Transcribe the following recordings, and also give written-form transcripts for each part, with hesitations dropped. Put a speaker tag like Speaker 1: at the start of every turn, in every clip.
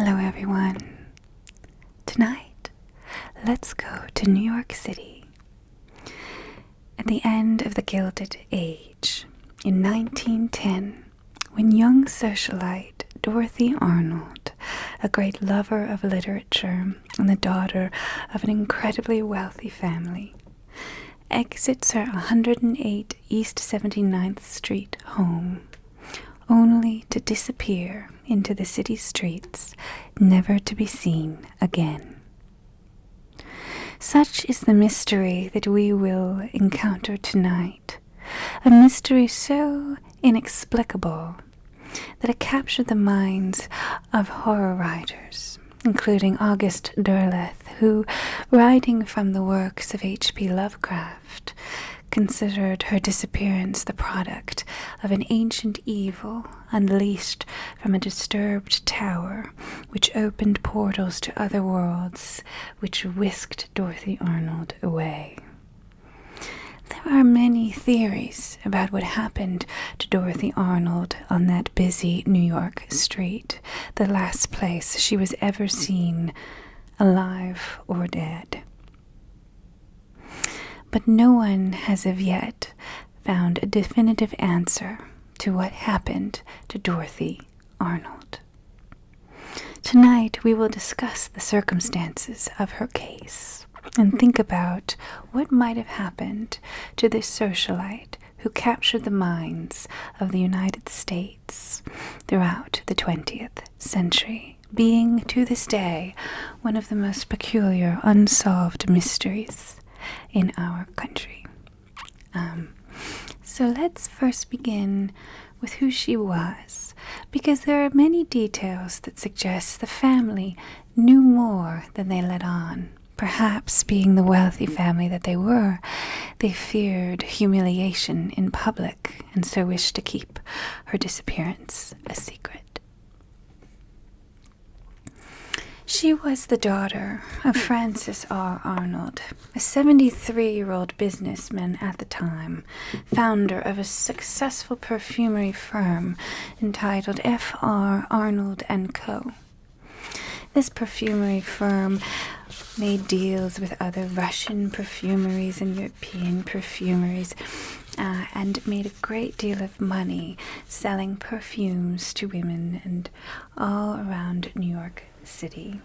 Speaker 1: Hello everyone. Tonight, let's go to New York City. At the end of the Gilded Age, in 1910, when young socialite Dorothy Arnold, a great lover of literature and the daughter of an incredibly wealthy family, exits her 108 East 79th Street home, only to disappear into the city streets, never to be seen again. Such is the mystery that we will encounter tonight, a mystery so inexplicable that it captured the minds of horror writers, including August Derleth, who, writing from the works of H.P. Lovecraft, considered her disappearance the product of an ancient evil unleashed from a disturbed tower, which opened portals to other worlds, which whisked Dorothy Arnold away. There are many theories about what happened to Dorothy Arnold on that busy New York street, the last place she was ever seen, alive or dead. But no one has of yet found a definitive answer to what happened to Dorothy Arnold. Tonight we will discuss the circumstances of her case and think about what might have happened to this socialite who captured the minds of the United States throughout the 20th century, being to this day one of the most peculiar unsolved mysteries in our country. So let's first begin with who she was, because there are many details that suggest the family knew more than they let on. Perhaps, being the wealthy family that they were, they feared humiliation in public and so wished to keep her disappearance a secret. She was the daughter of Francis R. Arnold, a 73-year-old businessman at the time, founder of a successful perfumery firm entitled F.R. Arnold & Co. This perfumery firm made deals with other Russian perfumeries and European perfumeries, and made a great deal of money selling perfumes to women and all around New York City.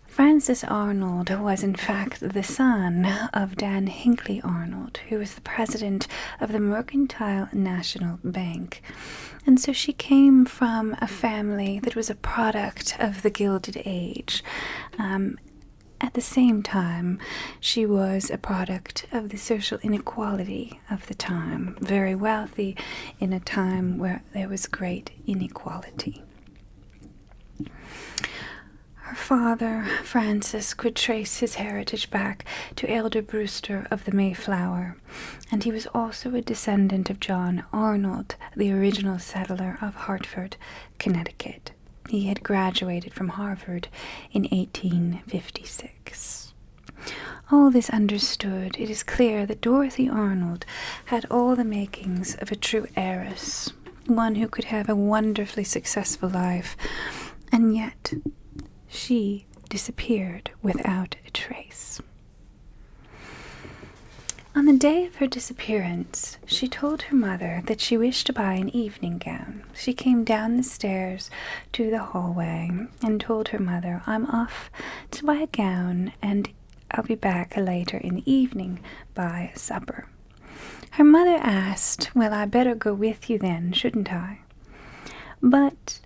Speaker 1: Francis Arnold was in fact the son of Dan Hinckley Arnold, who was the president of the Mercantile National Bank. And so she came from a family that was a product of the Gilded Age. At the same time, she was a product of the social inequality of the time, very wealthy in a time where there was great inequality. Her father, Francis, could trace his heritage back to Elder Brewster of the Mayflower, and he was also a descendant of John Arnold, the original settler of Hartford, Connecticut. He had graduated from Harvard in 1856. All this understood, it is clear that Dorothy Arnold had all the makings of a true heiress, one who could have a wonderfully successful life, and yet she disappeared without a trace. On the day of her disappearance, she told her mother that she wished to buy an evening gown. She came down the stairs to the hallway and told her mother, "I'm off to buy a gown and I'll be back later in the evening by supper." Her mother asked, "Well, I better go with you then, shouldn't I?" But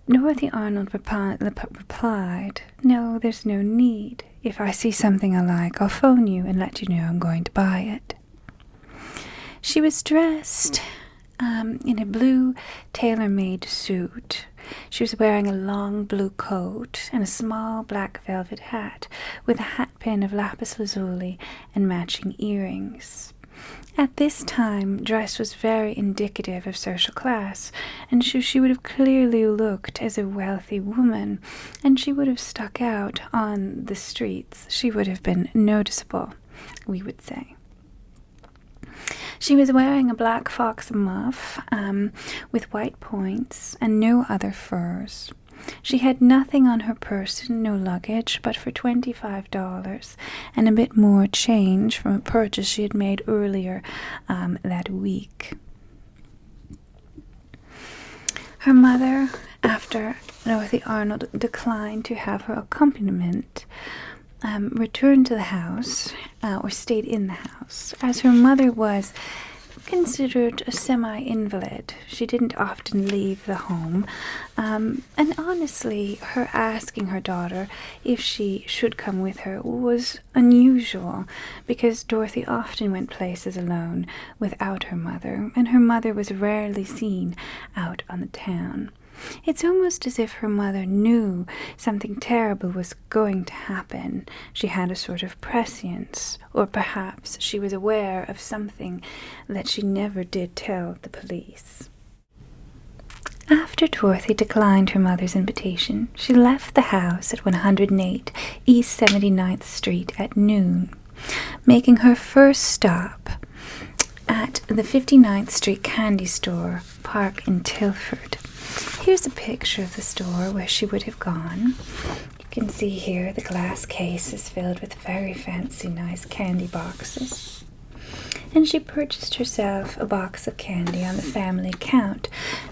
Speaker 1: Dorothy Arnold replied, "No, there's no need. If I see something I like, I'll phone you and let you know I'm going to buy it." She was dressed in a blue tailor-made suit. She was wearing a long blue coat and a small black velvet hat with a hatpin of lapis lazuli and matching earrings. At this time, dress was very indicative of social class, and she would have clearly looked as a wealthy woman, and she would have stuck out on the streets. She would have been noticeable, we would say. She was wearing a black fox muff with white points and no other furs. She had nothing on her person, no luggage, but for $25 and a bit more change from a purchase she had made earlier that week. Her mother, after Dorothy Arnold declined to have her accompaniment, returned to the house, or stayed in the house, as her mother was considered a semi-invalid. She didn't often leave the home, and honestly, her asking her daughter if she should come with her was unusual, because Dorothy often went places alone without her mother, and her mother was rarely seen out on the town. It's almost as if her mother knew something terrible was going to happen. She had a sort of prescience, or perhaps she was aware of something that she never did tell the police. After Dorothy declined her mother's invitation, she left the house at 108 East 79th Street at noon, making her first stop at the 59th Street candy store park in Tilford. Here's a picture of the store where she would have gone. You can see here the glass case is filled with very fancy, nice candy boxes. And she purchased herself a box of candy on the family account,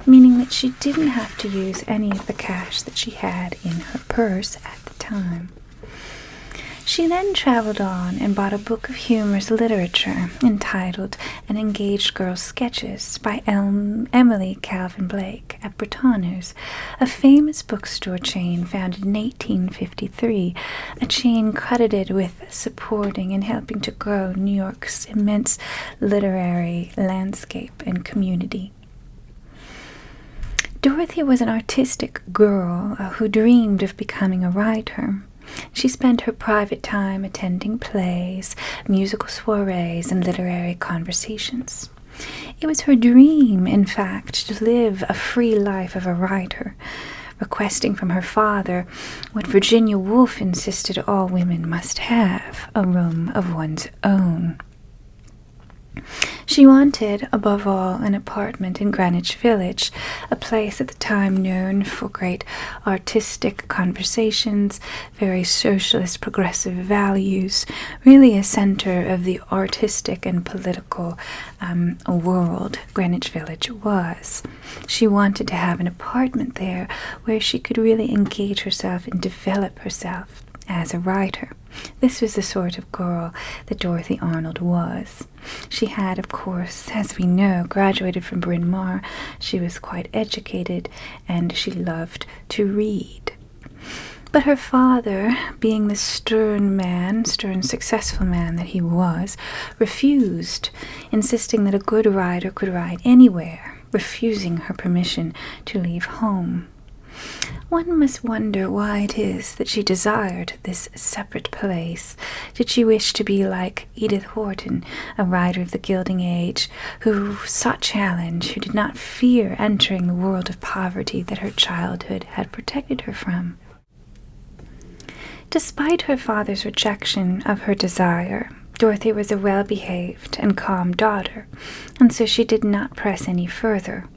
Speaker 1: meaning that she didn't have to use any of the cash that she had in her purse at the time. She then traveled on and bought a book of humorous literature entitled An Engaged Girl's Sketches by Emily Calvin Blake at Britannia's, a famous bookstore chain founded in 1853, a chain credited with supporting and helping to grow New York's immense literary landscape and community. Dorothy was an artistic girl who dreamed of becoming a writer. She spent her private time attending plays, musical soirees, and literary conversations. It was her dream, in fact, to live a free life of a writer, requesting from her father what Virginia Woolf insisted all women must have, a room of one's own. She wanted, above all, an apartment in Greenwich Village, a place at the time known for great artistic conversations, very socialist progressive values, really a center of the artistic and political world Greenwich Village was. She wanted to have an apartment there where she could really engage herself and develop herself as a writer. This was the sort of girl that Dorothy Arnold was. She had, of course, as we know, graduated from Bryn Mawr. She was quite educated, and she loved to read. But her father, being the stern, successful man that he was, refused, insisting that a good writer could write anywhere, refusing her permission to leave home. One must wonder why it is that she desired this separate place. Did she wish to be like Edith Wharton, a writer of the Gilding Age, who sought challenge, who did not fear entering the world of poverty that her childhood had protected her from? Despite her father's rejection of her desire, Dorothy was a well-behaved and calm daughter, and so she did not press any further.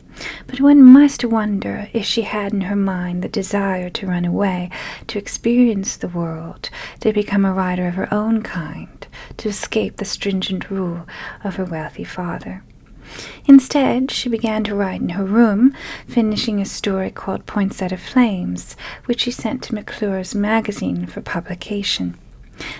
Speaker 1: But one must wonder if she had in her mind the desire to run away, to experience the world, to become a writer of her own kind, to escape the stringent rule of her wealthy father. Instead, she began to write in her room, finishing a story called Poinsettia Flames, which she sent to McClure's magazine for publication.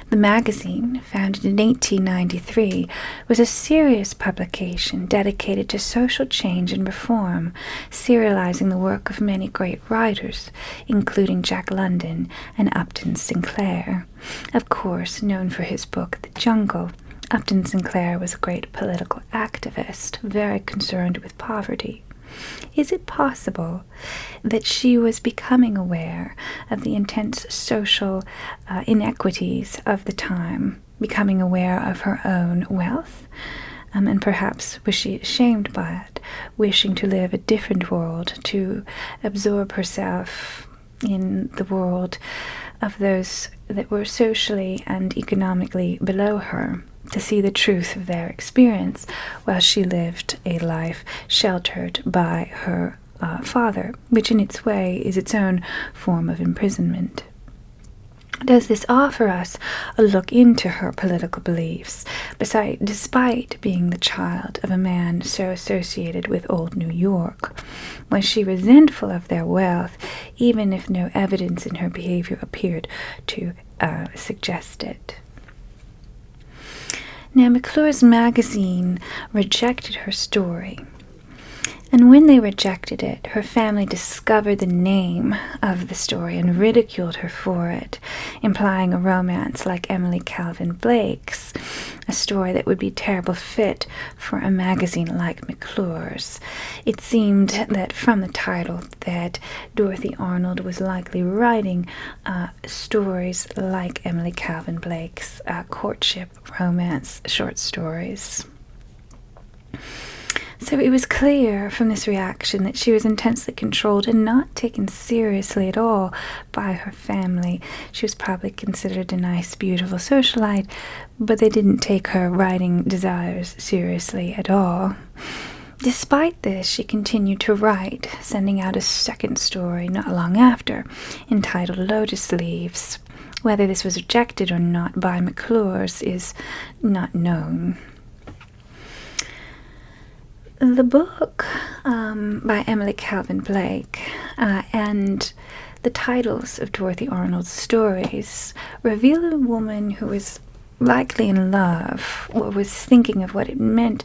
Speaker 1: The magazine, founded in 1893, was a serious publication dedicated to social change and reform, serializing the work of many great writers, including Jack London and Upton Sinclair. Of course, known for his book The Jungle, Upton Sinclair was a great political activist, very concerned with poverty. Is it possible that she was becoming aware of the intense social inequities of the time, becoming aware of her own wealth, and perhaps was she ashamed by it, wishing to live a different world, to absorb herself in the world of those that were socially and economically below her? to see the truth of their experience while she lived a life sheltered by her father, which in its way is its own form of imprisonment. Does this offer us a look into her political beliefs, despite being the child of a man so associated with old New York? Was she resentful of their wealth, even if no evidence in her behavior appeared to suggest it? Now, McClure's magazine rejected her story. And when they rejected it, her family discovered the name of the story and ridiculed her for it, implying a romance like Emily Calvin Blake's, a story that would be a terrible fit for a magazine like McClure's. It seemed that from the title that Dorothy Arnold was likely writing stories like Emily Calvin Blake's courtship romance short stories. So it was clear from this reaction that she was intensely controlled and not taken seriously at all by her family. She was probably considered a nice, beautiful socialite, but they didn't take her writing desires seriously at all. Despite this, she continued to write, sending out a second story not long after, entitled Lotus Leaves. Whether this was rejected or not by McClure's is not known. The book by Emily Calvin Blake and the titles of Dorothy Arnold's stories reveal a woman who was likely in love, or was thinking of what it meant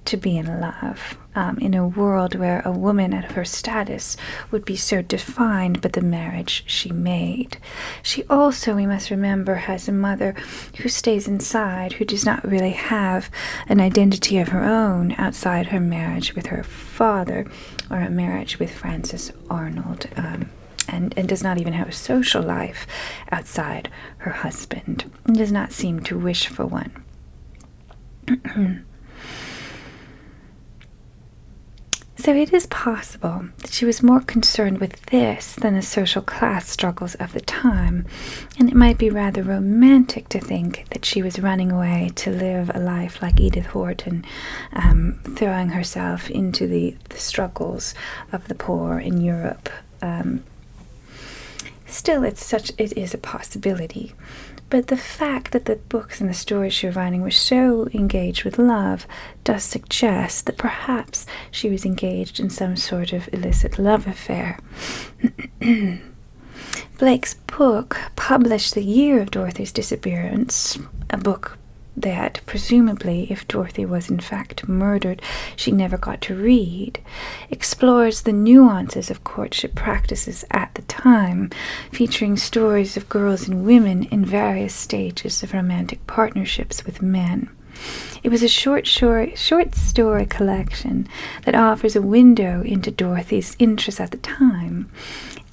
Speaker 1: to be in love, in a world where a woman of her status would be so defined by the marriage she made. She also, we must remember, has a mother who stays inside, who does not really have an identity of her own outside her marriage with her father, or a marriage with Frances Arnold, and does not even have a social life outside her husband, and does not seem to wish for one. So it is possible that she was more concerned with this than the social class struggles of the time, and it might be rather romantic to think that she was running away to live a life like Edith Wharton, throwing herself into the struggles of the poor in Europe. Still, it is a possibility. But the fact that the books and the stories she was writing were so engaged with love does suggest that perhaps she was engaged in some sort of illicit love affair. Blake's book, published the year of Dorothy's disappearance, a book that, presumably, if Dorothy was in fact murdered, she never got to read, explores the nuances of courtship practices at the time, featuring stories of girls and women in various stages of romantic partnerships with men. It was a short story collection that offers a window into Dorothy's interests at the time,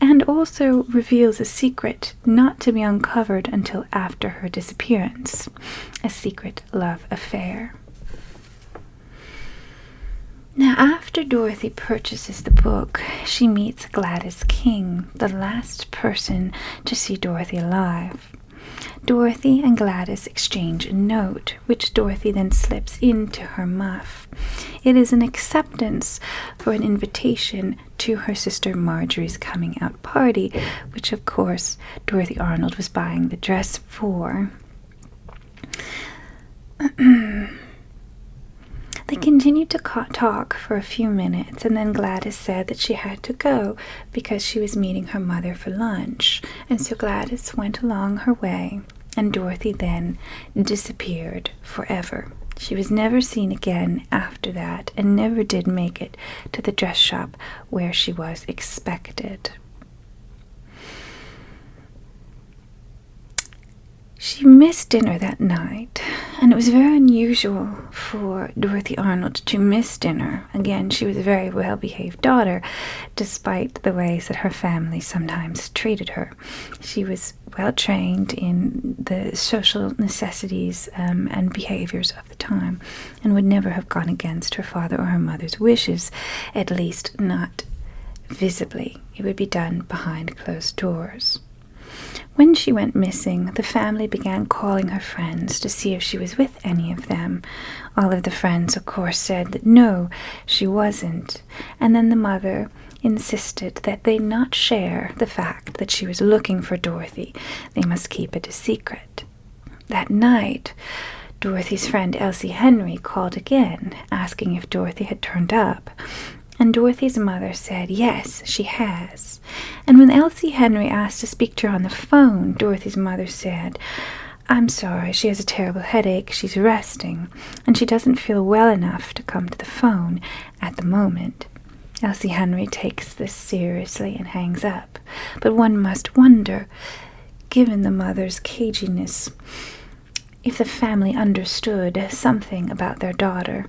Speaker 1: and also reveals a secret not to be uncovered until after her disappearance, a secret love affair. Now, after Dorothy purchases the book, she meets Gladys King, the last person to see Dorothy alive. Dorothy and Gladys exchange a note, which Dorothy then slips into her muff. It is an acceptance for an invitation to her sister Marjorie's coming out party, which of course Dorothy Arnold was buying the dress for. They continued to talk for a few minutes, and then Gladys said that she had to go because she was meeting her mother for lunch, and so Gladys went along her way, and Dorothy then disappeared forever. She was never seen again after that, and never did make it to the dress shop where she was expected. She missed dinner that night, and it was very unusual for Dorothy Arnold to miss dinner. Again, she was a very well-behaved daughter, despite the ways that her family sometimes treated her. She was well-trained in the social necessities and behaviors of the time, and would never have gone against her father or her mother's wishes, at least not visibly. It would be done behind closed doors. When she went missing, the family began calling her friends to see if she was with any of them. All of the friends, of course, said that no, she wasn't. And then the mother insisted that they not share the fact that she was looking for Dorothy. They must keep it a secret. That night, Dorothy's friend Elsie Henry called again, asking if Dorothy had turned up. And Dorothy's mother said, yes, she has. And when Elsie Henry asked to speak to her on the phone, Dorothy's mother said, I'm sorry, she has a terrible headache, she's resting, and she doesn't feel well enough to come to the phone at the moment. Elsie Henry takes this seriously and hangs up. But one must wonder, given the mother's caginess, if the family understood something about their daughter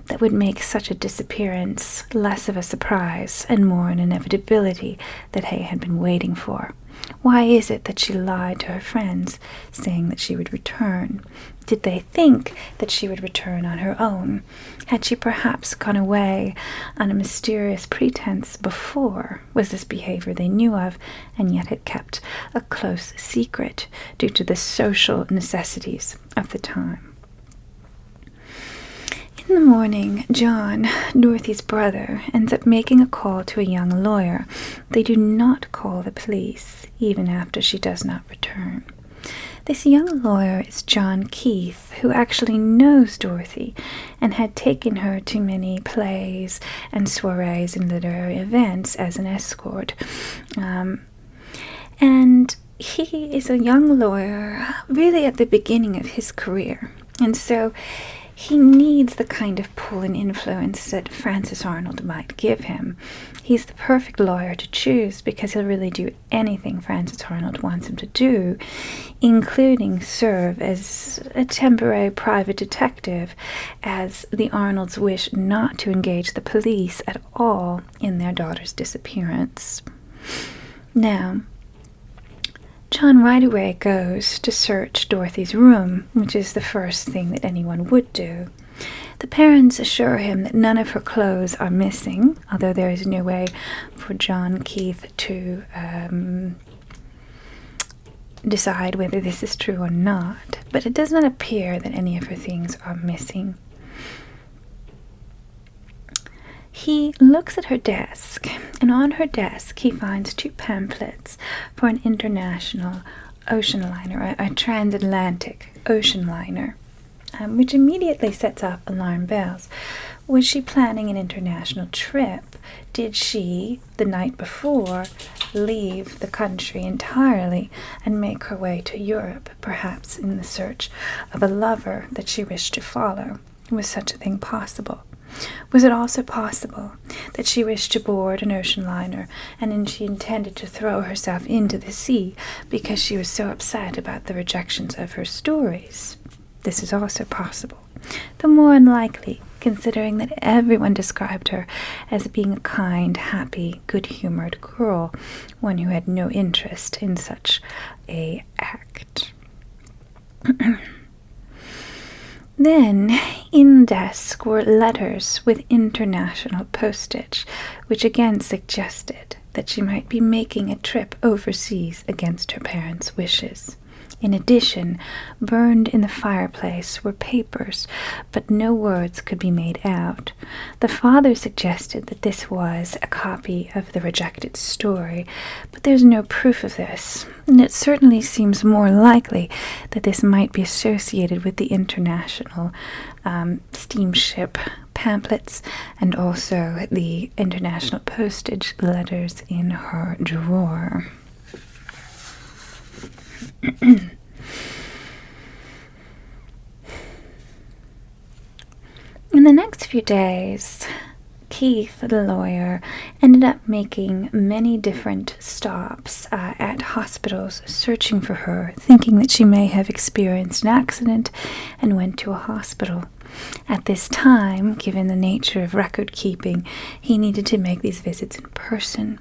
Speaker 1: that would make such a disappearance less of a surprise and more an inevitability that Hay had been waiting for. Why is it that she lied to her friends, saying that she would return? Did they think that she would return on her own? Had she perhaps gone away on a mysterious pretense before? Was this behavior they knew of, and yet had kept a close secret due to the social necessities of the time? In the morning, John, Dorothy's brother, ends up making a call to a young lawyer. They do not call the police, even after she does not return. This young lawyer is John Keith, who actually knows Dorothy and had taken her to many plays and soirees and literary events as an escort. And he is a young lawyer really at the beginning of his career. And so he needs the kind of pull and influence that Frances Arnold might give him. He's the perfect lawyer to choose because he'll really do anything Frances Arnold wants him to do, including serve as a temporary private detective, as the Arnolds wish not to engage the police at all in their daughter's disappearance. Now, John right away goes to search Dorothy's room, which is the first thing that anyone would do. The parents assure him that none of her clothes are missing, although there is no way for John Keith to decide whether this is true or not. But it does not appear that any of her things are missing. He looks at her desk, and on her desk he finds 2 pamphlets for an international ocean liner, a transatlantic ocean liner, which immediately sets off alarm bells. Was she planning an international trip? Did she, the night before, leave the country entirely and make her way to Europe, perhaps in the search of a lover that she wished to follow? Was such a thing possible? Was it also possible that she wished to board an ocean liner and then she intended to throw herself into the sea because she was so upset about the rejections of her stories? This is also possible, though more unlikely, considering that everyone described her as being a kind, happy, good-humored girl, one who had no interest in such an act. Then, in the desk were letters with international postage, which again suggested that she might be making a trip overseas against her parents' wishes. In addition, burned in the fireplace were papers, but no words could be made out. The father suggested that this was a copy of the rejected story, but there's no proof of this, and it certainly seems more likely that this might be associated with the international steamship pamphlets and also the international postage letters in her drawer. In the next few days, Keith, the lawyer, ended up making many different stops at hospitals searching for her, thinking that she may have experienced an accident and went to a hospital. At this time, given the nature of record keeping, he needed to make these visits in person.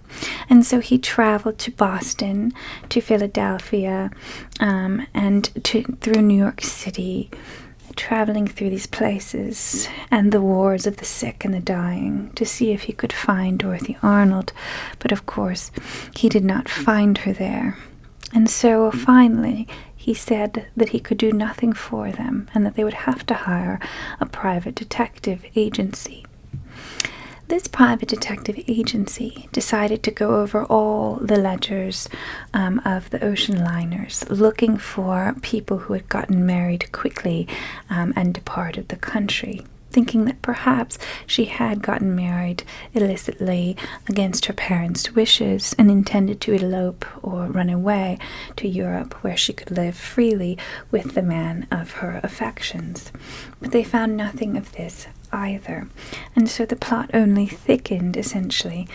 Speaker 1: And so he traveled to Boston, to Philadelphia, and through New York City, traveling through these places and the wards of the sick and the dying to see if he could find Dorothy Arnold. But of course, he did not find her there. And so finally, he said that he could do nothing for them and that they would have to hire a private detective agency. This private detective agency decided to go over all the ledgers of the ocean liners, looking for people who had gotten married quickly and departed the country, thinking that perhaps she had gotten married illicitly against her parents' wishes and intended to elope or run away to Europe, where she could live freely with the man of her affections. But they found nothing of this either, and so the plot only thickened, essentially,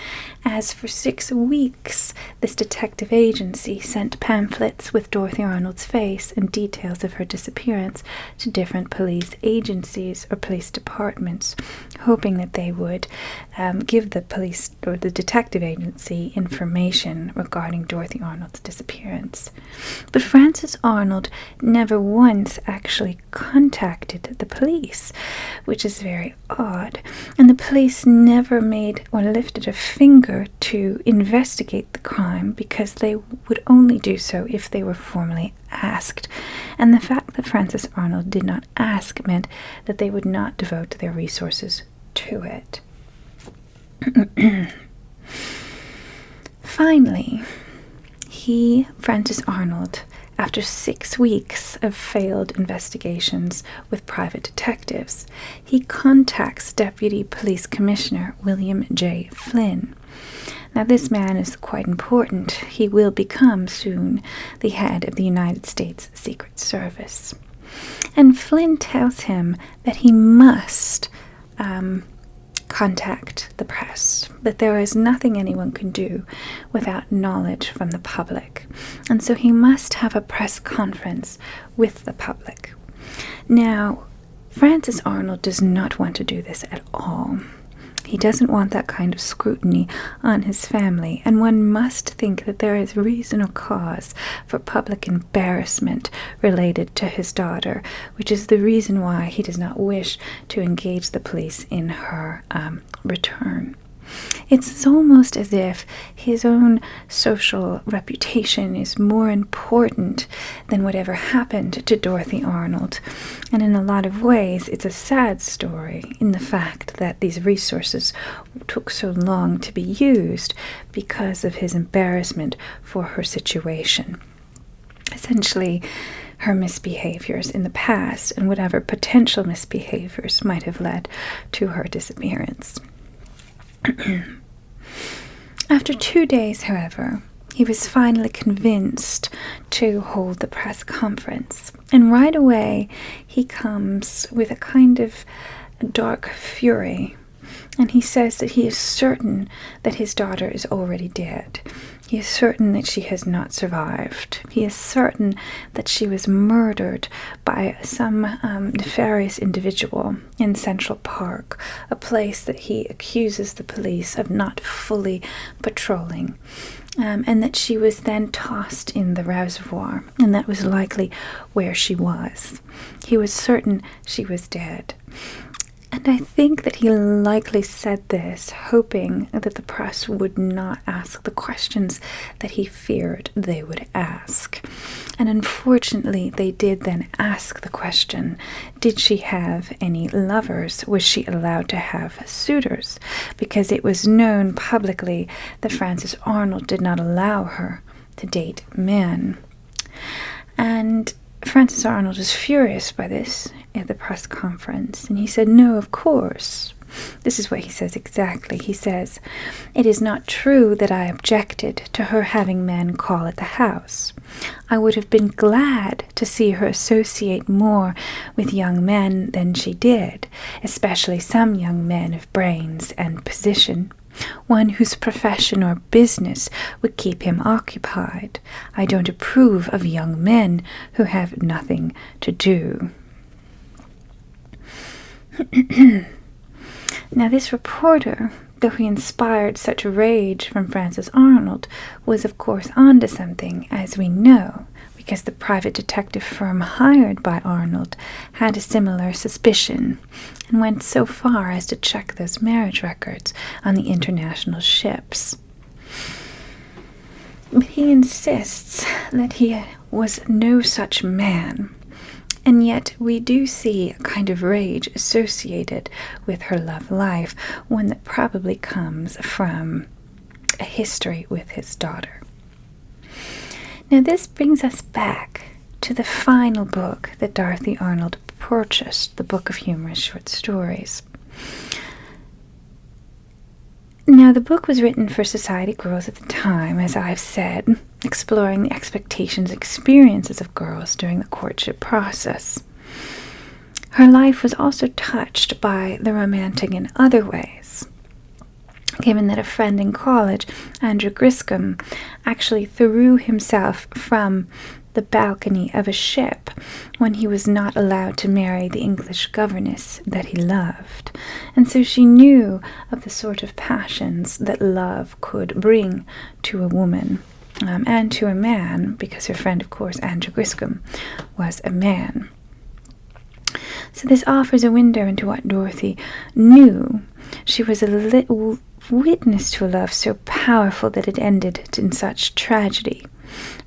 Speaker 1: as for 6 weeks this detective agency sent pamphlets with Dorothy Arnold's face and details of her disappearance to different police agencies or police departments, hoping that they would give the police or the detective agency information regarding Dorothy Arnold's disappearance. But Frances Arnold never once actually contacted the police, which is very odd, and the police never made or lifted a finger to investigate the crime, because they would only do so if they were formally asked, and the fact that Frances Arnold did not ask meant that they would not devote their resources to it. Finally, Frances Arnold, after 6 weeks of failed investigations with private detectives, he contacts Deputy Police Commissioner William J. Flynn. Now, this man is quite important. He will become soon the head of the United States Secret Service. And Flynn tells him that he must contact the press, that there is nothing anyone can do without knowledge from the public, and so he must have a press conference with the public. Now, Frances Arnold does not want to do this at all. He doesn't want that kind of scrutiny on his family, and one must think that there is reason or cause for public embarrassment related to his daughter, which is the reason why he does not wish to engage the police in her return. It's almost as if his own social reputation is more important than whatever happened to Dorothy Arnold. And in a lot of ways, it's a sad story in the fact that these resources took so long to be used because of his embarrassment for her situation. Essentially, her misbehaviors in the past and whatever potential misbehaviors might have led to her disappearance. After 2 days, however, he was finally convinced to hold the press conference, and right away he comes with a kind of dark fury, and he says that he is certain that his daughter is already dead. He is certain that she has not survived. He is certain that she was murdered by some nefarious individual in Central Park, a place that he accuses the police of not fully patrolling, and that she was then tossed in the reservoir, and that was likely where she was. He was certain she was dead. And I think that he likely said this, hoping that the press would not ask the questions that he feared they would ask. And unfortunately, they did then ask the question, did she have any lovers? Was she allowed to have suitors? Because it was known publicly that Frances Arnold did not allow her to date men. And Frances Arnold was furious by this at the press conference, and he said, no, of course. This is what he says exactly. He says, it is not true that I objected to her having men call at the house. I would have been glad to see her associate more with young men than she did, especially some young men of brains and position. One whose profession or business would keep him occupied. I don't approve of young men who have nothing to do. Now, this reporter, though he inspired such rage from Frances Arnold, was of course onto something, as we know, because the private detective firm hired by Arnold had a similar suspicion and went so far as to check those marriage records on the international ships. But he insists that he was no such man. And yet we do see a kind of rage associated with her love life, one that probably comes from a history with his daughter. Now this brings us back to the final book that Dorothy Arnold purchased, the Book of Humorous Short Stories. Now, the book was written for society girls at the time, as I've said, exploring the expectations and experiences of girls during the courtship process. Her life was also touched by the romantic in other ways, given that a friend in college, Andrew Griscom, actually threw himself from the balcony of a ship when he was not allowed to marry the English governess that he loved. And so she knew of the sort of passions that love could bring to a woman and to a man, because her friend, of course, Andrew Griscom, was a man. So this offers a window into what Dorothy knew. She was a witness to a love so powerful that it ended in such tragedy.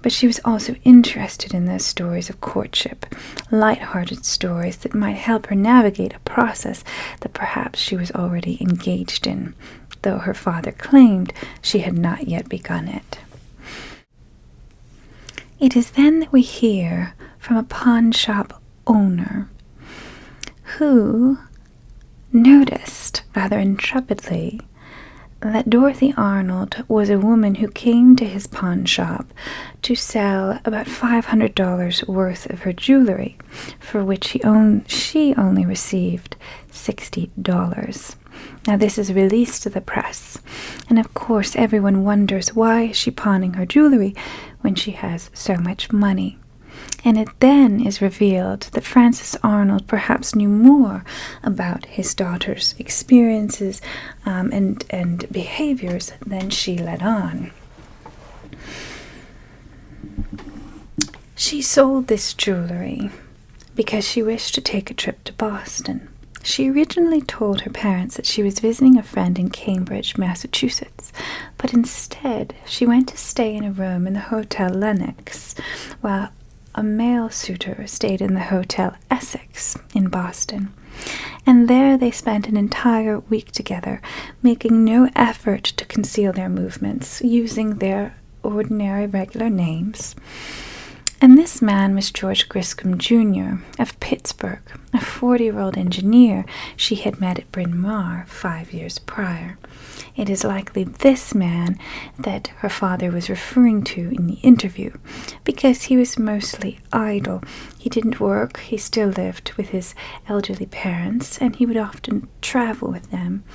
Speaker 1: But she was also interested in those stories of courtship, light-hearted stories that might help her navigate a process that perhaps she was already engaged in, though her father claimed she had not yet begun it. It is then that we hear from a pawn shop owner who noticed, rather intrepidly, that Dorothy Arnold was a woman who came to his pawn shop to sell about $500 worth of her jewelry, for which she only received $60. Now this is released to the press, and of course everyone wonders, why is she pawning her jewelry when she has so much money? And it then is revealed that Francis Arnold perhaps knew more about his daughter's experiences and behaviors than she let on. She sold this jewelry because she wished to take a trip to Boston. She originally told her parents that she was visiting a friend in Cambridge, Massachusetts, but instead she went to stay in a room in the Hotel Lenox, while a male suitor stayed in the Hotel Essex in Boston. And there they spent an entire week together, making no effort to conceal their movements, using their ordinary regular names. And this man was George Griscom Jr. of Pittsburgh, a 40-year-old engineer she had met at Bryn Mawr 5 years prior. It is likely this man that her father was referring to in the interview, because he was mostly idle. He didn't work, he still lived with his elderly parents, and he would often travel with them.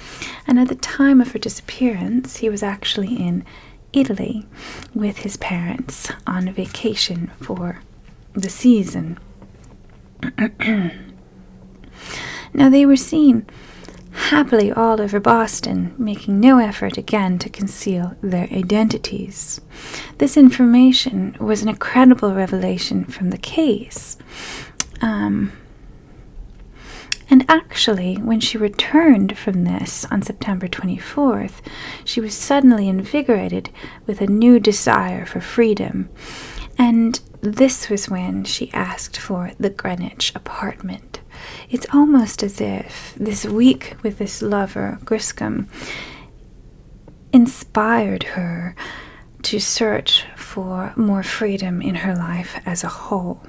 Speaker 1: And at the time of her disappearance, he was actually in Italy with his parents on vacation for the season. Now they were seen happily all over Boston, making no effort again to conceal their identities. This information was an incredible revelation from the case. And actually, when she returned from this on September 24th, she was suddenly invigorated with a new desire for freedom. And this was when she asked for the Greenwich apartment. It's almost as if this week with this lover, Griscom, inspired her to search for more freedom in her life as a whole.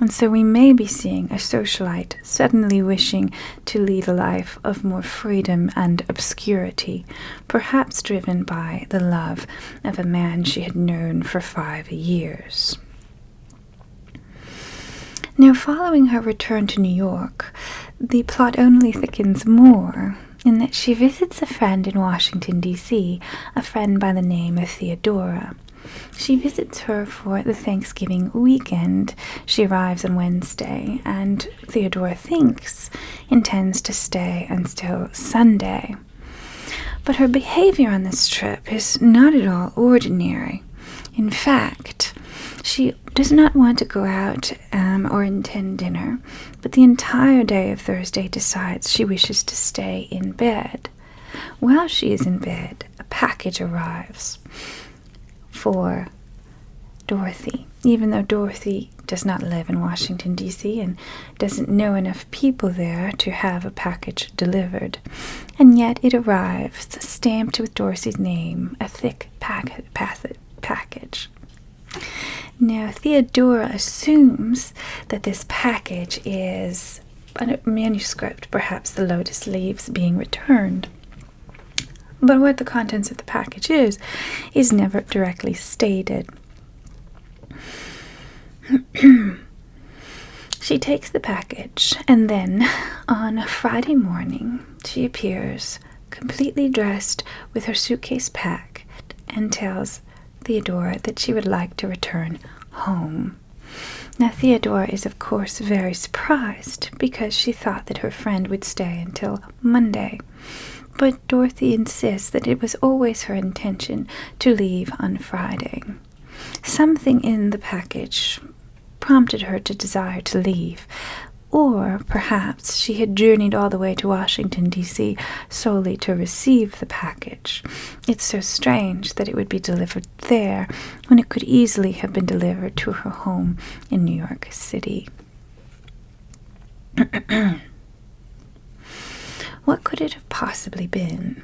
Speaker 1: And so we may be seeing a socialite suddenly wishing to lead a life of more freedom and obscurity, perhaps driven by the love of a man she had known for 5 years. Now, following her return to New York, the plot only thickens more in that she visits a friend in Washington, D.C., a friend by the name of Theodora. She visits her for the Thanksgiving weekend. She arrives on Wednesday, and Theodora intends to stay until Sunday. But her behavior on this trip is not at all ordinary. In fact, she does not want to go out or attend dinner, but the entire day of Thursday decides she wishes to stay in bed. While she is in bed, a package arrives for Dorothy, even though Dorothy does not live in Washington, D.C. and doesn't know enough people there to have a package delivered. And yet it arrives, stamped with Dorothy's name, a thick package. Now, Theodora assumes that this package is a manuscript, perhaps the Lotus Leaves, being returned. But what the contents of the package is never directly stated. She takes the package, and then on a Friday morning, she appears completely dressed with her suitcase packed and tells Theodora that she would like to return home. Now, Theodora is, of course, very surprised because she thought that her friend would stay until Monday. But Dorothy insists that it was always her intention to leave on Friday. Something in the package prompted her to desire to leave, or perhaps she had journeyed all the way to Washington, D.C. solely to receive the package. It's so strange that it would be delivered there when it could easily have been delivered to her home in New York City. What could it have possibly been?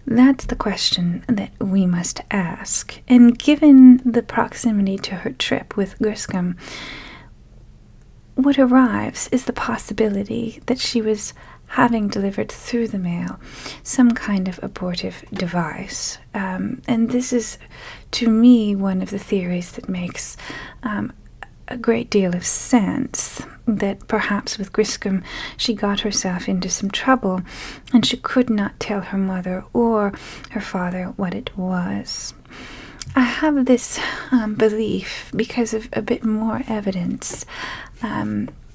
Speaker 1: That's the question that we must ask. And given the proximity to her trip with Griscom, what arrives is the possibility that she was having delivered through the mail some kind of abortive device. And this is, to me, one of the theories that makes a great deal of sense, that perhaps with Griscom she got herself into some trouble and she could not tell her mother or her father what it was. I have this belief because of a bit more evidence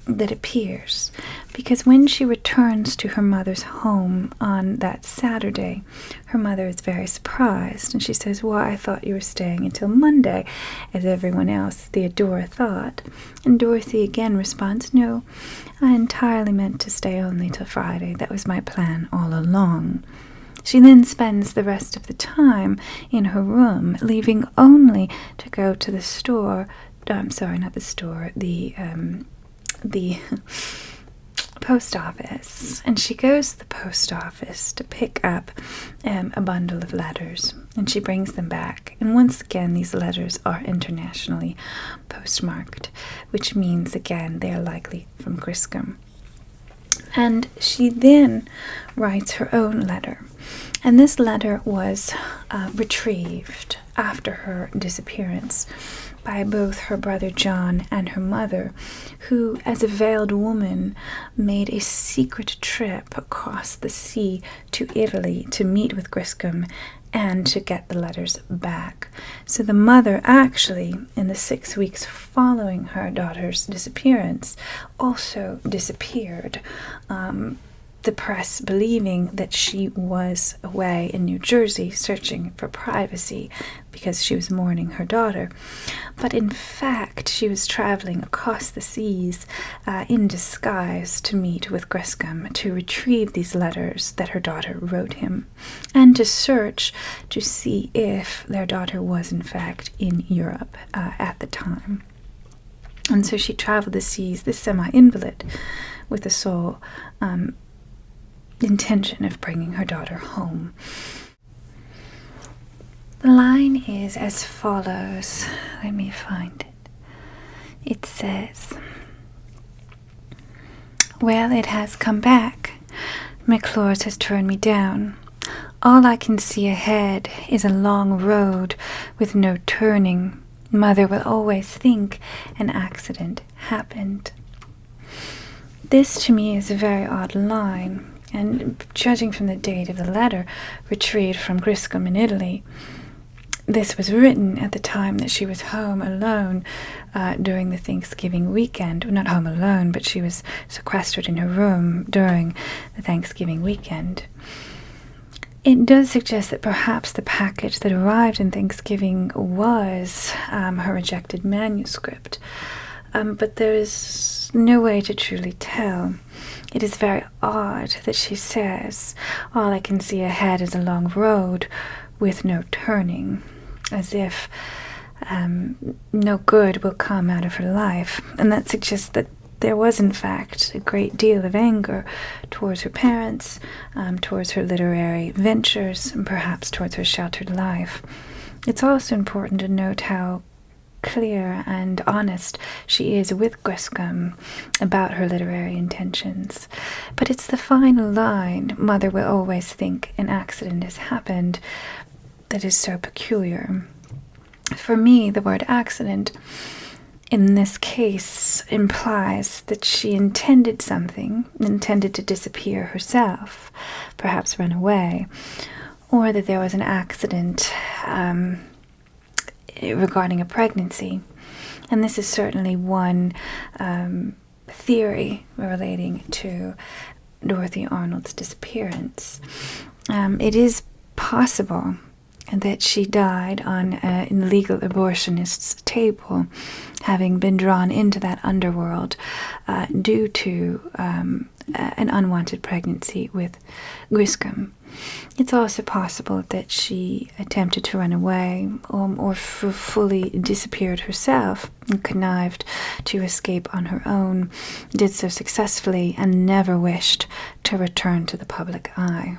Speaker 1: that appears. Because when she returns to her mother's home on that Saturday, her mother is very surprised, and she says, "Why, I thought you were staying until Monday, as everyone else, Theodora, thought." And Dorothy again responds, "No, I entirely meant to stay only till Friday. That was my plan all along." She then spends the rest of the time in her room, leaving only to go to the store. I'm sorry, not the store, the post office. And she goes to the post office to pick up a bundle of letters, and she brings them back. And once again, these letters are internationally postmarked, which means, again, they are likely from Griscom. And she then writes her own letter. And this letter was retrieved after her disappearance by both her brother John and her mother, who, as a veiled woman, made a secret trip across the sea to Italy to meet with Griscom and to get the letters back. So the mother actually, in the 6 weeks following her daughter's disappearance, also disappeared. The press believing that she was away in New Jersey searching for privacy because she was mourning her daughter. But in fact, she was traveling across the seas in disguise to meet with Griscom, to retrieve these letters that her daughter wrote him, and to search to see if their daughter was in fact in Europe at the time. And so she traveled the seas, this semi-invalid, with the sole intention of bringing her daughter home. The line is as follows. Let me find it. It says, "Well, it has come back. McClure's has turned me down. All I can see ahead is a long road with no turning. Mother will always think an accident happened." This to me is a very odd line. And judging from the date of the letter retrieved from Griscom in Italy, this was written at the time that she was home alone during the Thanksgiving weekend. Well, not home alone, but she was sequestered in her room during the Thanksgiving weekend. It does suggest that perhaps the package that arrived in Thanksgiving was her rejected manuscript. But there is no way to truly tell. It is very odd that she says, "All I can see ahead is a long road with no turning," as if no good will come out of her life. And that suggests that there was, in fact, a great deal of anger towards her parents, towards her literary ventures, and perhaps towards her sheltered life. It's also important to note how clear and honest she is with Griscom about her literary intentions. But it's the final line, "Mother will always think an accident has happened," that is so peculiar. For me, the word accident in this case implies that she intended something, intended to disappear herself, perhaps run away, or that there was an accident regarding a pregnancy. And this is certainly one theory relating to Dorothy Arnold's disappearance. It is possible that she died on an illegal abortionist's table, having been drawn into that underworld due to an unwanted pregnancy with Griscom. It's also possible that she attempted to run away or fully disappeared herself and connived to escape on her own, did so successfully, and never wished to return to the public eye.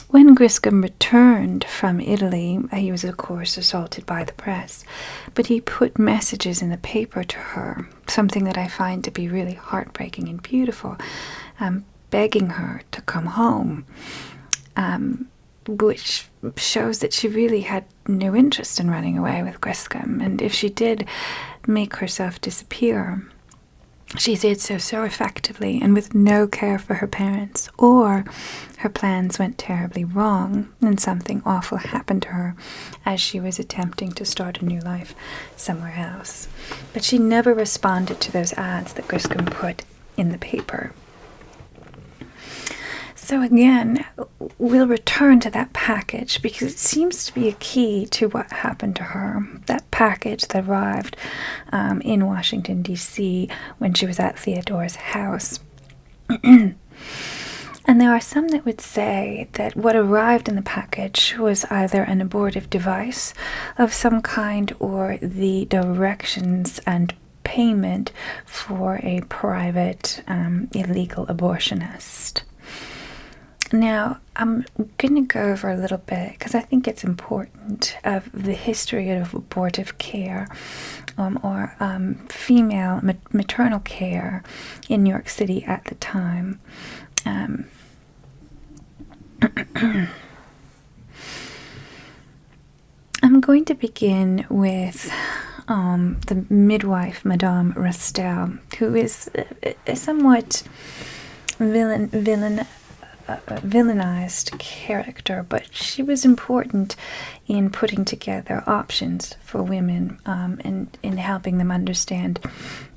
Speaker 1: When Griscom returned from Italy, he was, of course, assaulted by the press, but he put messages in the paper to her, something that I find to be really heartbreaking and beautiful, begging her to come home, which shows that she really had no interest in running away with Griscom, and if she did make herself disappear, she did so effectively and with no care for her parents, or her plans went terribly wrong and something awful happened to her as she was attempting to start a new life somewhere else. But she never responded to those ads that Griscom put in the paper. So again, we'll return to that package because it seems to be a key to what happened to her. That package that arrived in Washington, D.C. when she was at Theodore's house. And there are some that would say that what arrived in the package was either an abortive device of some kind or the directions and payment for a private illegal abortionist. Now, I'm going to go over a little bit, because I think it's important, of the history of abortive care or female maternal care in New York City at the time. I'm going to begin with the midwife, Madame Rastel, who is a somewhat villainized character, but she was important in putting together options for women and in helping them understand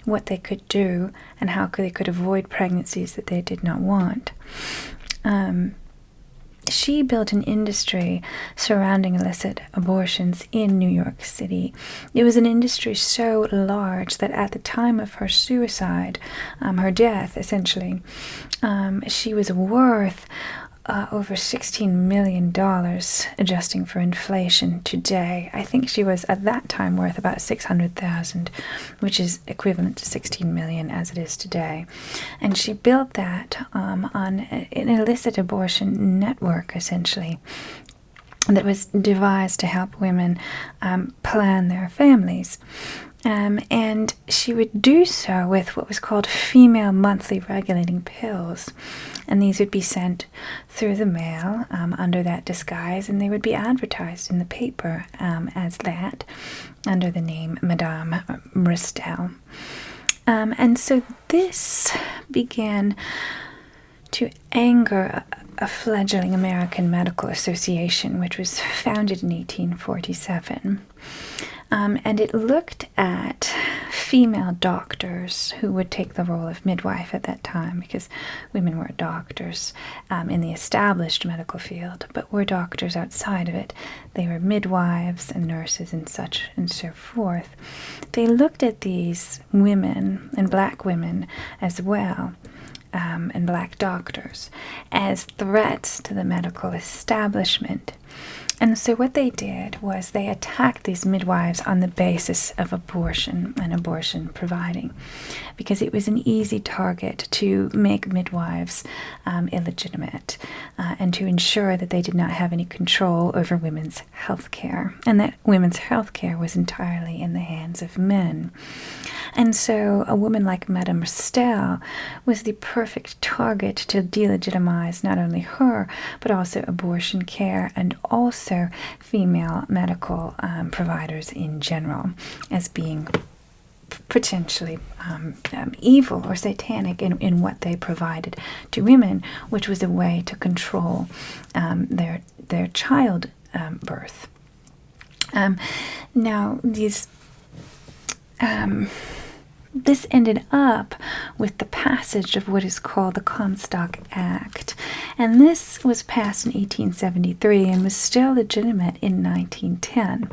Speaker 1: what they could do and how they could avoid pregnancies that they did not want. She built an industry surrounding illicit abortions in New York City. It was an industry so large that at the time of her suicide, her death essentially, she was worth over $16 million, adjusting for inflation today. I think she was at that time worth about $600,000, which is equivalent to $16 million as it is today. And she built that on an illicit abortion network, essentially, that was devised to help women plan their families. And she would do so with what was called female monthly regulating pills. And these would be sent through the mail under that disguise, and they would be advertised in the paper as that, under the name Madame Rastel. And so this began to anger a fledgling American medical association, which was founded in 1847. And it looked at female doctors who would take the role of midwife at that time, because women were doctors in the established medical field, but were doctors outside of it. They were midwives and nurses and such and so forth. They looked at these women, and black women as well, and black doctors, as threats to the medical establishment. And so what they did was they attacked these midwives on the basis of abortion and abortion providing, because it was an easy target to make midwives illegitimate and to ensure that they did not have any control over women's health care, and that women's health care was entirely in the hands of men. And so a woman like Madame Restell was the perfect target to delegitimize not only her, but also abortion care and also female medical providers in general as being potentially evil or satanic in what they provided to women, which was a way to control their child birth. Now, this ended up with the passage of what is called the Comstock Act, and this was passed in 1873 and was still legitimate in 1910.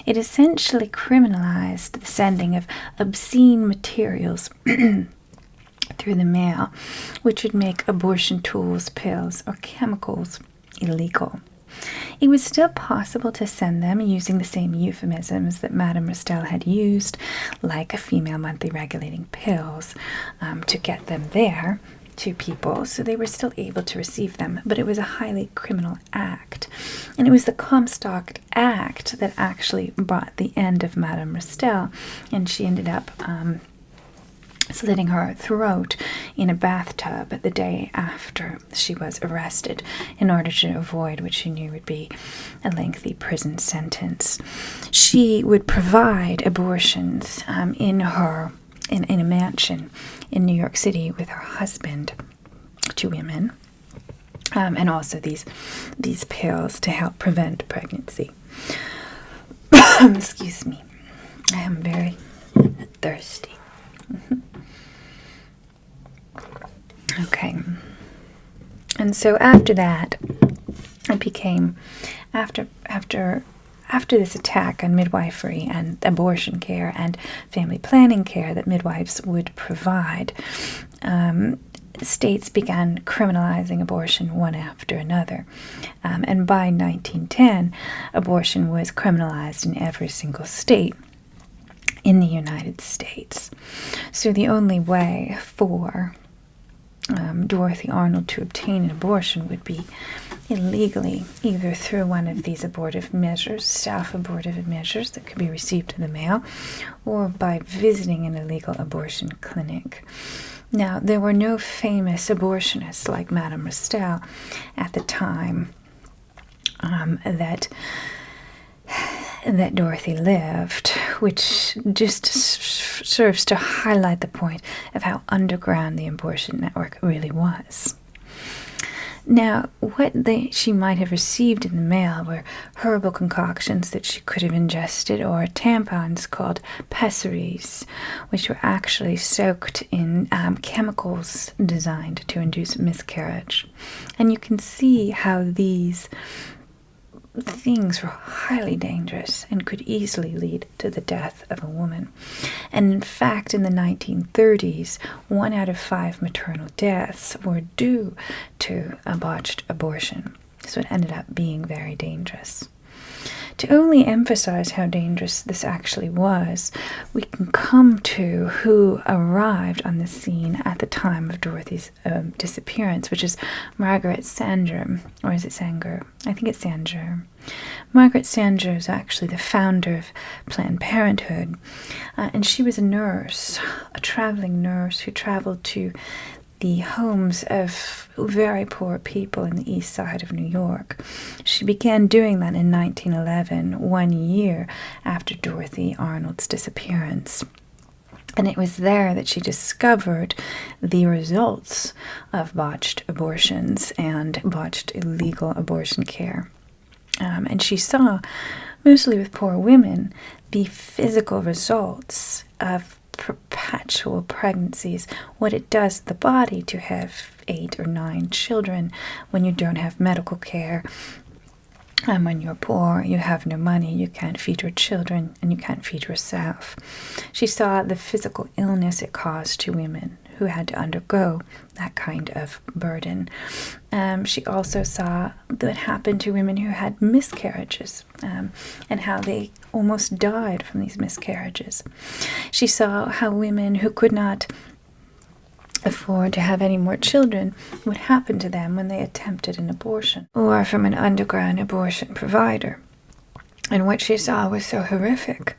Speaker 1: It essentially criminalized the sending of obscene materials through the mail, which would make abortion tools, pills, or chemicals illegal. It was still possible to send them using the same euphemisms that Madame Restell had used, like female monthly regulating pills, to get them there to people, so they were still able to receive them, but it was a highly criminal act. And it was the Comstock Act that actually brought the end of Madame Restell, and she ended up slitting her throat in a bathtub the day after she was arrested in order to avoid what she knew would be a lengthy prison sentence. She would provide abortions in a mansion in New York City with her husband to women, and also these pills to help prevent pregnancy. Excuse me. I am very thirsty. Okay. And so after that, it became, after this attack on midwifery and abortion care and family planning care that midwives would provide, states began criminalizing abortion one after another. And by 1910, abortion was criminalized in every single state in the United States. So the only way for Dorothy Arnold to obtain an abortion would be illegally, either through one of these abortive measures, self-abortive measures that could be received in the mail, or by visiting an illegal abortion clinic. Now, there were no famous abortionists like Madame Restell at the time that Dorothy lived, which just serves to highlight the point of how underground the abortion network really was. Now, what she might have received in the mail were herbal concoctions that she could have ingested, or tampons called pessaries, which were actually soaked in chemicals designed to induce miscarriage. And you can see how these things were highly dangerous and could easily lead to the death of a woman. And in fact, in the 1930s, 1 out of 5 maternal deaths were due to a botched abortion. So it ended up being very dangerous. To only emphasize how dangerous this actually was, we can come to who arrived on the scene at the time of Dorothy's disappearance, which is Margaret Sanger, or is it Sanger? I think it's Sanger. Margaret Sanger is actually the founder of Planned Parenthood, and she was a nurse, a traveling nurse who traveled to the homes of very poor people in the east side of New York. She began doing that in 1911, 1 year after Dorothy Arnold's disappearance. And it was there that she discovered the results of botched abortions and botched illegal abortion care. And she saw, mostly with poor women, the physical results of perpetual pregnancies, what it does to the body to have 8 or 9 children when you don't have medical care. And when you're poor, you have no money, you can't feed your children, and you can't feed yourself. She saw the physical illness it caused to women who had to undergo that kind of burden. She also saw that happened to women who had miscarriages, and how they almost died from these miscarriages. She saw how women who could not afford to have any more children, what happened to them when they attempted an abortion, or from an underground abortion provider. And what she saw was so horrific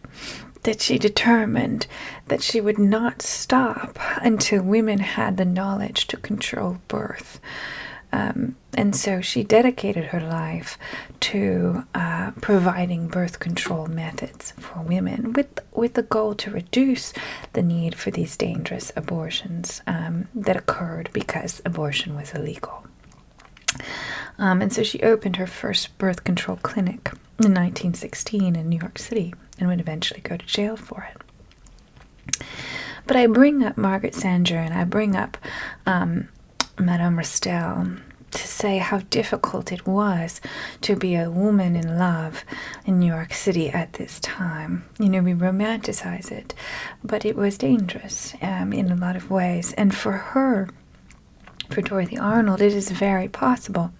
Speaker 1: that she determined that she would not stop until women had the knowledge to control birth. And so she dedicated her life to providing birth control methods for women, with the goal to reduce the need for these dangerous abortions that occurred because abortion was illegal. And so she opened her first birth control clinic in 1916 in New York City, and would eventually go to jail for it. But I bring up Margaret Sanger, and I bring up Madame Restell, to say how difficult it was to be a woman in love in New York City at this time. We romanticize it, but it was dangerous in a lot of ways. And for her, for Dorothy Arnold, it is very possible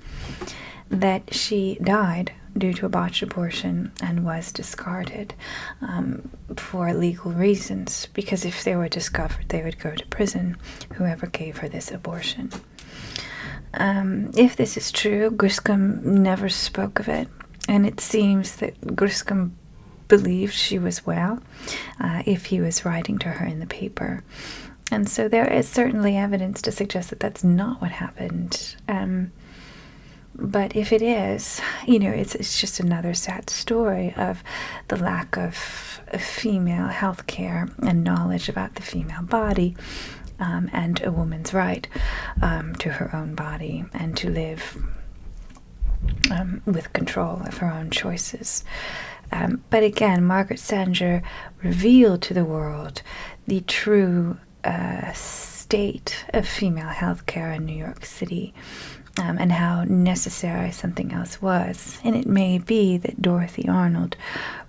Speaker 1: that she died due to a botched abortion and was discarded for legal reasons, because if they were discovered, they would go to prison, whoever gave her this abortion. If this is true, Griscom never spoke of it, and it seems that Griscom believed she was well if he was writing to her in the paper. And so there is certainly evidence to suggest that that's not what happened. But if it is, it's just another sad story of the lack of female health care and knowledge about the female body, and a woman's right to her own body and to live with control of her own choices. But again, Margaret Sanger revealed to the world the true state of female health care in New York City, and how necessary something else was. And it may be that Dorothy Arnold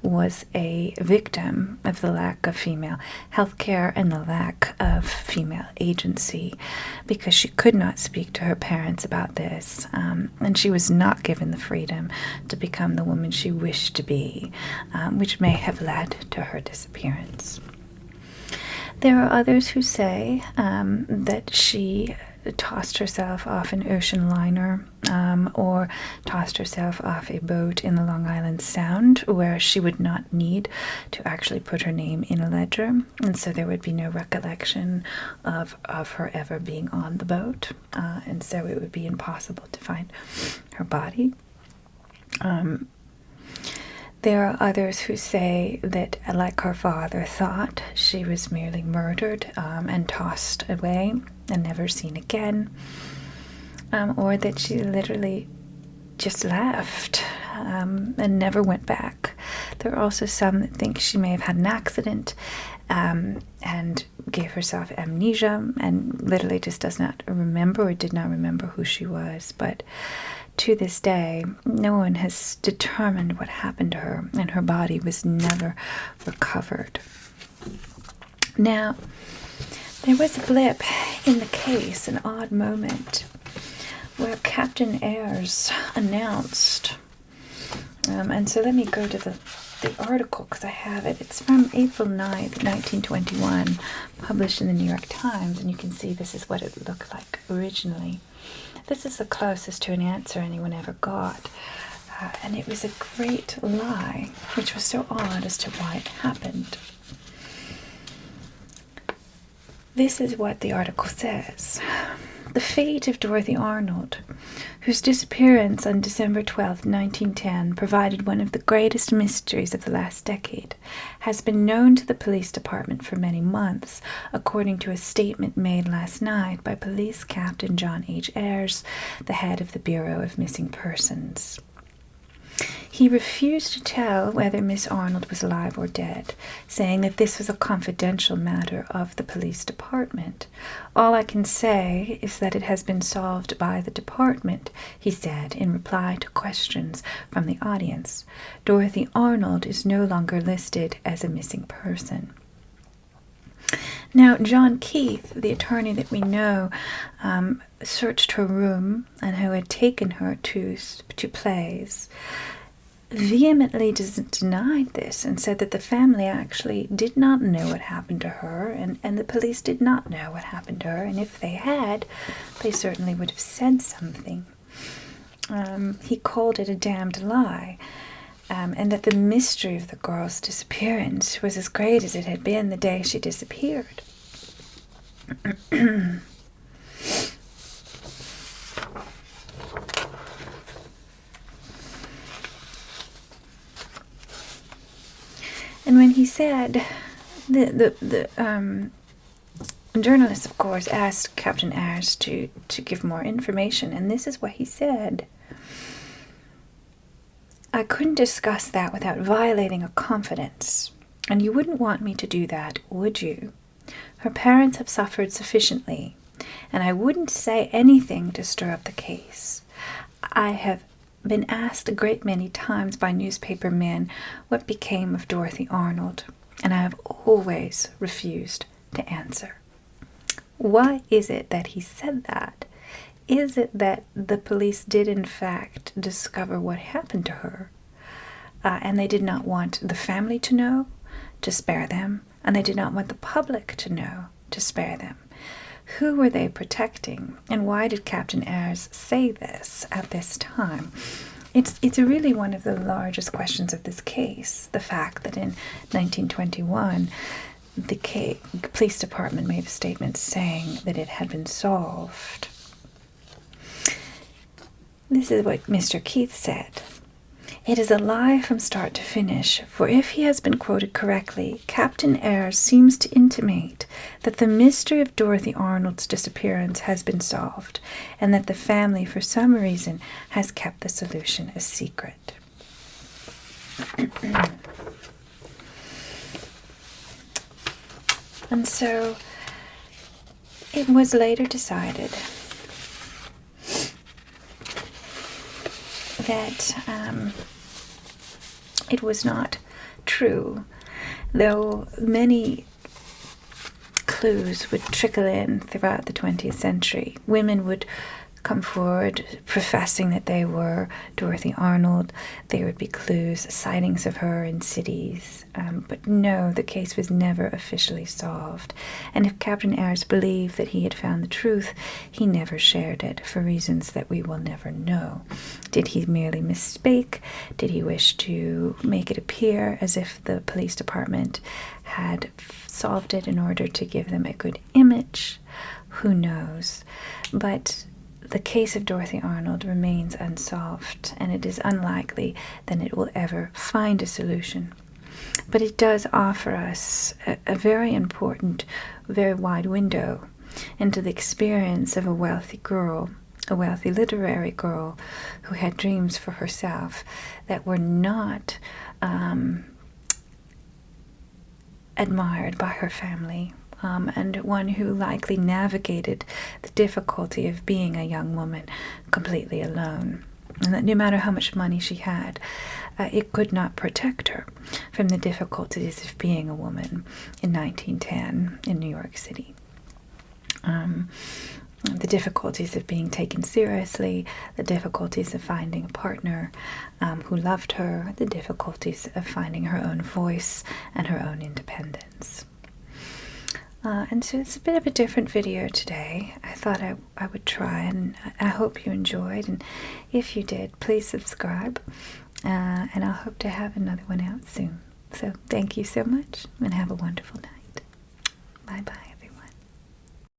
Speaker 1: was a victim of the lack of female health care and the lack of female agency, because she could not speak to her parents about this, and she was not given the freedom to become the woman she wished to be, which may have led to her disappearance. There are others who say that she tossed herself off an ocean liner, or tossed herself off a boat in the Long Island Sound, where she would not need to actually put her name in a ledger, and so there would be no recollection of her ever being on the boat, and so it would be impossible to find her body. There are others who say that, like her father thought, she was merely murdered and tossed away and never seen again, or that she literally just left and never went back. There are also some that think she may have had an accident and gave herself amnesia and literally just does not remember or did not remember who she was. But to this day, no one has determined what happened to her, and her body was never recovered. Now, there was a blip in the case, an odd moment, where Captain Ayres announced, and so let me go to the article because I have it. It's from April 9th, 1921, published in the New York Times, and you can see this is what it looked like originally. This is the closest to an answer anyone ever got, and it was a great lie, which was so odd as to why it happened. This is what the article says. The fate of Dorothy Arnold, whose disappearance on December 12, 1910, provided one of the greatest mysteries of the last decade, has been known to the police department for many months, according to a statement made last night by Police Captain John H. Ayres, the head of the Bureau of Missing Persons. He refused to tell whether Miss Arnold was alive or dead, saying that this was a confidential matter of the police department. All I can say is that it has been solved by the department, he said in reply to questions from the audience. Dorothy Arnold is no longer listed as a missing person. Now, John Keith, the attorney that we know, searched her room and who had taken her to plays, vehemently denied this and said that the family actually did not know what happened to her, and the police did not know what happened to her, and if they had, they certainly would have said something. He called it a damned lie, and that the mystery of the girl's disappearance was as great as it had been the day she disappeared. And when he said, the journalist, of course, asked Captain Ayres to give more information, and this is what he said. I couldn't discuss that without violating a confidence, and you wouldn't want me to do that, would you? Her parents have suffered sufficiently, and I wouldn't say anything to stir up the case. I have been asked a great many times by newspaper men what became of Dorothy Arnold, and I have always refused to answer. Why is it that he said that? Is it that the police did in fact discover what happened to her, and they did not want the family to know, to spare them, and they did not want the public to know, to spare them? Who were they protecting, and why did Captain Ayres say this at this time? It's really one of the largest questions of this case, the fact that in 1921 the police department made a statement saying that it had been solved. This is what Mr. Keith said. It is a lie from start to finish, for if he has been quoted correctly, Captain Ayres seems to intimate that the mystery of Dorothy Arnold's disappearance has been solved, and that the family, for some reason, has kept the solution a secret. And so it was later decided that it was not true, though many clues would trickle in throughout the 20th century. Women would come forward professing that they were Dorothy Arnold. There would be clues, sightings of her in cities. But no, the case was never officially solved. And if Captain Ayres believed that he had found the truth, he never shared it for reasons that we will never know. Did he merely misspeak? Did he wish to make it appear as if the police department had solved it in order to give them a good image? Who knows? But the case of Dorothy Arnold remains unsolved, and it is unlikely that it will ever find a solution. But it does offer us a very important, very wide window into the experience of a wealthy girl, a wealthy literary girl who had dreams for herself that were not admired by her family. And one who likely navigated the difficulty of being a young woman completely alone. And that no matter how much money she had, it could not protect her from the difficulties of being a woman in 1910 in New York City. The difficulties of being taken seriously, the difficulties of finding a partner who loved her, the difficulties of finding her own voice and her own independence. And so it's a bit of a different video today. I thought I would try, and I hope you enjoyed. And if you did, please subscribe. And I'll hope to have another one out soon. So thank you so much, and have a wonderful night. Bye-bye.